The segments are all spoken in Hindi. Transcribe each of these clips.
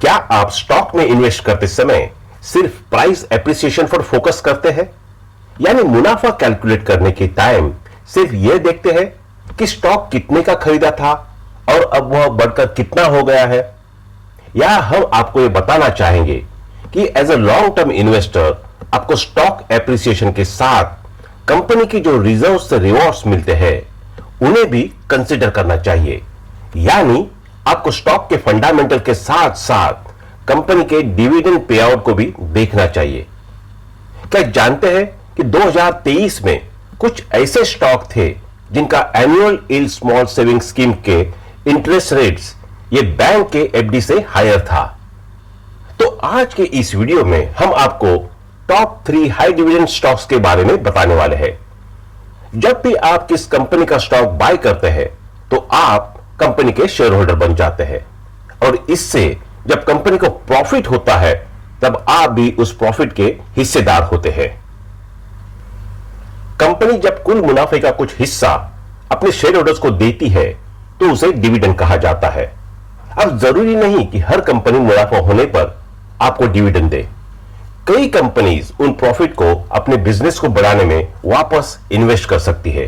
क्या आप स्टॉक में इन्वेस्ट करते समय सिर्फ प्राइस एप्रिसिएशन पर फोकस करते हैं, यानी मुनाफा कैलकुलेट करने के टाइम सिर्फ यह देखते हैं कि स्टॉक कितने का खरीदा था और अब वह बढ़कर कितना हो गया है? या हम आपको यह बताना चाहेंगे कि as a long term investor आपको स्टॉक एप्रिसिएशन के साथ कंपनी की जो रिजर्व से रिवॉर्ड्स मिलते हैं उन्हें भी कंसिडर करना चाहिए, यानी आपको स्टॉक के फंडामेंटल के साथ साथ कंपनी के डिविडेंड पे आउट को भी देखना चाहिए। क्या जानते हैं कि 2023 में कुछ ऐसे स्टॉक थे जिनका annual yield small saving scheme के इंटरेस्ट रेट्स ये बैंक के एफडी से हायर था। तो आज के इस वीडियो में हम आपको टॉप 3 हाई डिविडेंड स्टॉक्स के बारे में बताने वाले हैं। जब भी आप किस कंपनी का स्टॉक बाय करते हैं तो आप कंपनी के शेयर होल्डर बन जाते हैं और इससे जब कंपनी को प्रॉफिट होता है तब आप भी उस प्रॉफिट के हिस्सेदार होते हैं। कंपनी जब कुल मुनाफे का कुछ हिस्सा अपने शेयर होल्डर्स को देती है तो उसे डिविडेंड कहा जाता है। अब जरूरी नहीं कि हर कंपनी मुनाफा होने पर आपको डिविडेंड दे। कई कंपनीज उन प्रॉफिट को अपने बिजनेस को बढ़ाने में वापस इन्वेस्ट कर सकती है,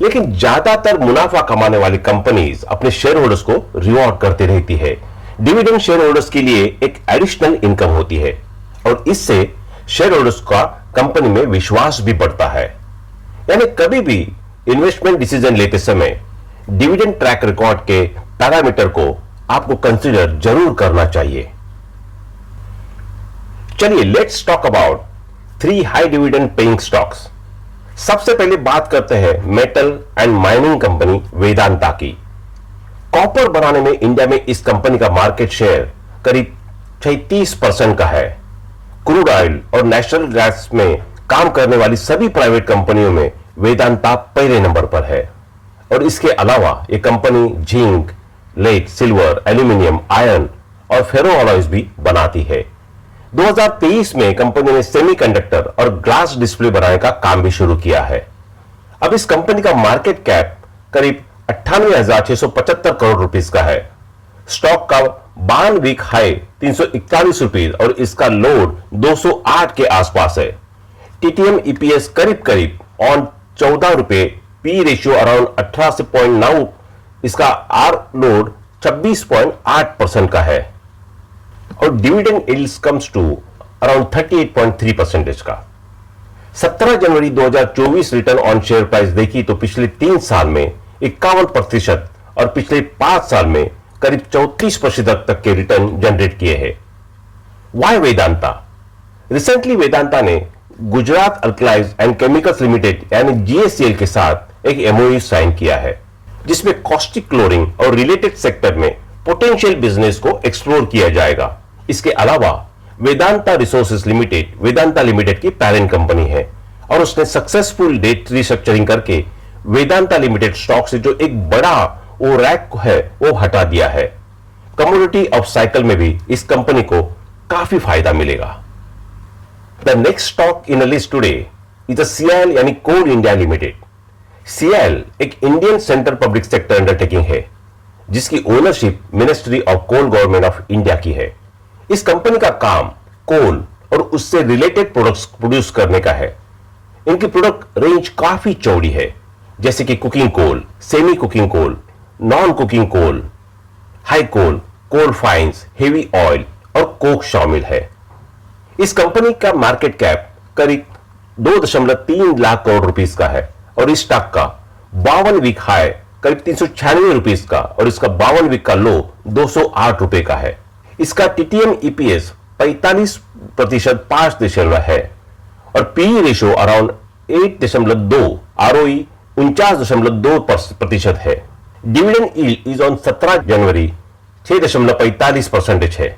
लेकिन ज्यादातर मुनाफा कमाने वाली कंपनीज अपने शेयर होल्डर्स को रिवॉर्ड करती रहती है। डिविडेंड शेयर होल्डर्स के लिए एक एडिशनल इनकम होती है और इससे शेयर होल्डर्स का कंपनी में विश्वास भी बढ़ता है। यानी कभी भी इन्वेस्टमेंट डिसीजन लेते समय डिविडेंड ट्रैक रिकॉर्ड के पैरामीटर को आपको कंसीडर जरूर करना चाहिए। चलिए let's talk about 3 high dividend paying stocks. सबसे पहले बात करते हैं metal and mining company Vedanta की। कॉपर बनाने में इंडिया में इस कंपनी का मार्केट शेयर करीब 36% का है। क्रूड ऑयल और नेचुरल गैस में काम करने वाली सभी प्राइवेट कंपनियों में वेदांता पहले नंबर पर है और इसके अलावा यह company zinc, lead, silver, aluminium, iron और फेरो अलॉयज भी बनाती है। 2023 में कंपनी ने सेमीकंडक्टर और ग्लास डिस्प्ले बनाने का काम भी शुरू किया है। अब इस कंपनी का मार्केट कैप करीब 98,675 करोड़ रुपीस का है। स्टॉक का 52 वीक हाई 341 रुपीस और इसका लोड 208 के आसपास है। टीटीएम ईपीएस करीब करीब ऑन 14 रुपए, पी रेशियो अराउंड 18 से 0.9, इसका आर लोड 26.8% का है और dividend yield comes to around 38.3% का। 17 जनवरी 2024 रिटर्न ऑन शेयर प्राइस देखी तो पिछले 3 साल में 51% और पिछले 5 साल में करीब 34% तक के रिटर्न जनरेट किए हैं। वाई वेदांता? रिसेंटली वेदांता ने गुजरात अल्कलाइज एंड केमिकल्स लिमिटेड यानी जीएससीएल के साथ एक एमओयू साइन किया है जिसमें कॉस्टिक क्लोरिंग और रिलेटेड सेक्टर में पोटेंशियल बिजनेस को एक्सप्लोर किया जाएगा। इसके अलावा Vedanta resources limited Vedanta limited की पैरेंट कंपनी है और उसने सक्सेसफुल डेट रिस्ट्रक्चरिंग करके वेदांता लिमिटेड स्टॉक से जो एक बड़ा वो रैक है वो हटा दिया है। कमोडिटी ऑफ साइकिल में भी इस कंपनी को काफी फायदा मिलेगा। The next stock in the list today is CIL यानी कोल इंडिया लिमिटेड। सीआईएल एक Indian central public sector undertaking है जिसकी ownership ministry of coal government of India की है। इस कंपनी का काम कोल और उससे रिलेटेड प्रोडक्ट्स प्रोड्यूस करने का है। इनकी प्रोडक्ट रेंज काफी चौड़ी है, जैसे कि cooking coal, semi cooking coal, non cooking coal, high कोल, कोल फाइन्स, हेवी ऑयल और कोक शामिल है। इस कंपनी का मार्केट कैप करीब 2.3 लाख करोड़ रुपीस का है और इस स्टॉक का 52 वीक हाई करीब 396 रुपीस का और इसका 52 वीक का लो 208 रुपए का है। इसका टीटीएम ईपीएस 45% 5 है और पी रेशियो अराउंड 8.2, आरओई 49.2% है। डिविडेंड यील्ड इज ऑन 17 जनवरी 6.45% है।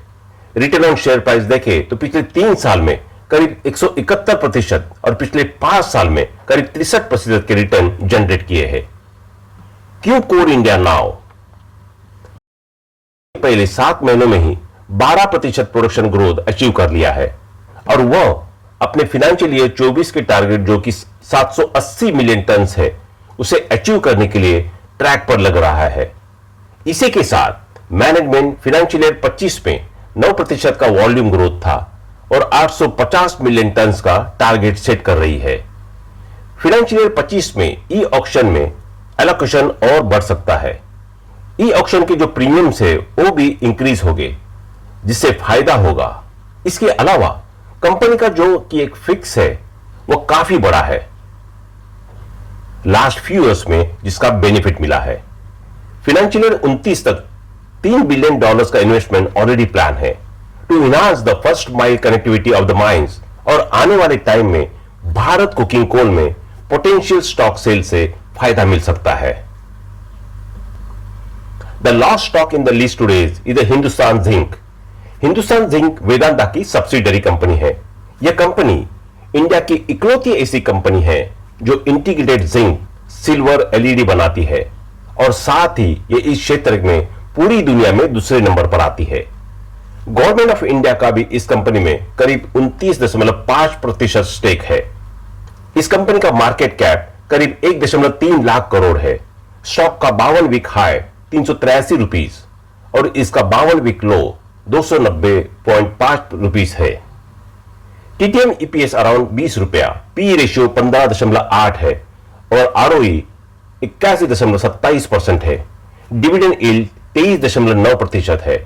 रिटर्न ऑन शेयर प्राइस देखें तो पिछले 3 साल में करीब 171% और पिछले 5 साल में करीब 63% के रिटर्न जनरेट किए हैं। क्यों कोल इंडिया नाउ? पहले 7 महीनों में ही 12% प्रोडक्शन ग्रोथ अचीव कर लिया है और वह अपने फाइनेंशियल ईयर 24 के टारगेट जो कि 780 मिलियन टन है उसे अचीव करने के लिए ट्रैक पर लग रहा है। इसी के साथ मैनेजमेंट फाइनेंशियल ईयर 25 में 9% का वॉल्यूम ग्रोथ था और 850 मिलियन टन का टारगेट सेट कर रही है। फाइनेंशियल ईयर 25 में ई ऑक्शन में एलोकेशन और बढ़ सकता है। ई ऑक्शन के जो प्रीमियम्स है वो भी इंक्रीज होंगे, जिससे फायदा होगा। इसके अलावा कंपनी का जो कि एक फिक्स है वो काफी बड़ा है लास्ट फ्यू ईयर्स में, जिसका बेनिफिट मिला है। फाइनेंशियल ईयर 29 तक $3 बिलियन का इन्वेस्टमेंट ऑलरेडी प्लान है to enhance the first mile connectivity of the mines, और आने वाले टाइम में भारत कोकिंग कोल में पोटेंशियल स्टॉक सेल से फायदा मिल सकता है। The last stock in the list today is the Hindustan zinc. Hindustan zinc Vedanta की सब्सिडरी कंपनी है। यह कंपनी इंडिया की इकलौती ऐसी कंपनी है जो इंटीग्रेटेड जिंक सिल्वर एलईडी बनाती है, और साथ ही ये इस क्षेत्र में पूरी दुनिया में दूसरे नंबर पर आती है। गवर्नमेंट ऑफ इंडिया का भी इस कंपनी में करीब 29.5% स्टेक है। इस कंपनी का मार्केट कैप करीब 1.3 लाख करोड़ है। स्टॉक का 52 वीक हाई 383 रुपीस और इसका 52 वीक लो 290.5 रुपीस है। टीटीएम ईपीएस अराउंड 20 रुपया, पी रेशियो 15.8 है और आरओई 81.27% है। डिविडेंड यील्ड 23.9% है।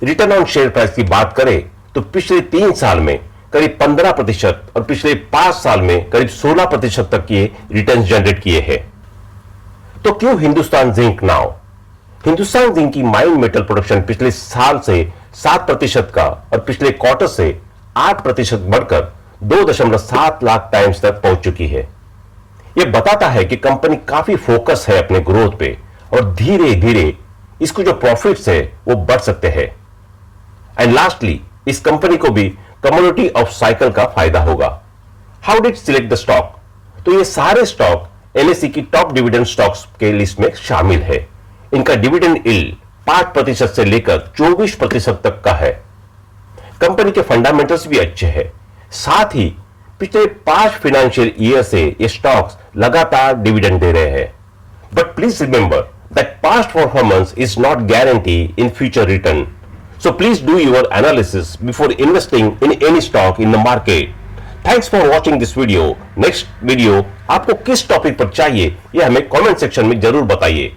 रिटर्न ऑन शेयर प्राइस की बात करें तो पिछले 3 साल में करीब 15% और पिछले 5 साल में करीब 16% तक के रिटर्न जनरेट किए हैं। तो क्यों Hindustan zinc now? Hindustan zinc की माइन मेटल प्रोडक्शन पिछले साल से 7% का और पिछले क्वार्टर से 8% बढ़कर 2.7 लाख टाइम्स तक पहुंच चुकी है। यह बताता है कि कंपनी काफी फोकस है अपने ग्रोथ पे और धीरे धीरे इसको जो प्रॉफिट्स है वो बढ़ सकते हैं। एंड लास्टली, इस कंपनी को भी कमोडिटी ऑफ साइकिल का फायदा होगा। How did select the stock? तो ये सारे स्टॉक एनएसई की टॉप डिविडेंड स्टॉक्स के लिस्ट में शामिल है। इनका डिविडेंड यील्ड 5% से लेकर 24% तक का है। कंपनी के फंडामेंटल्स भी अच्छे हैं। साथ ही पिछले 5 फाइनेंशियल ईयर से ये स्टॉक्स लगातार डिविडेंड दे रहे हैं। But please remember that past performance is not guarantee in future return. So please do your analysis before investing in any stock in the market. Thanks for watching this video. Next video आपको किस टॉपिक पर चाहिए ये हमें कमेंट सेक्शन में जरूर बताइए।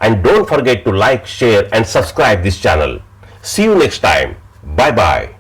And don't forget to like, share and subscribe this channel. See you next time. Bye bye.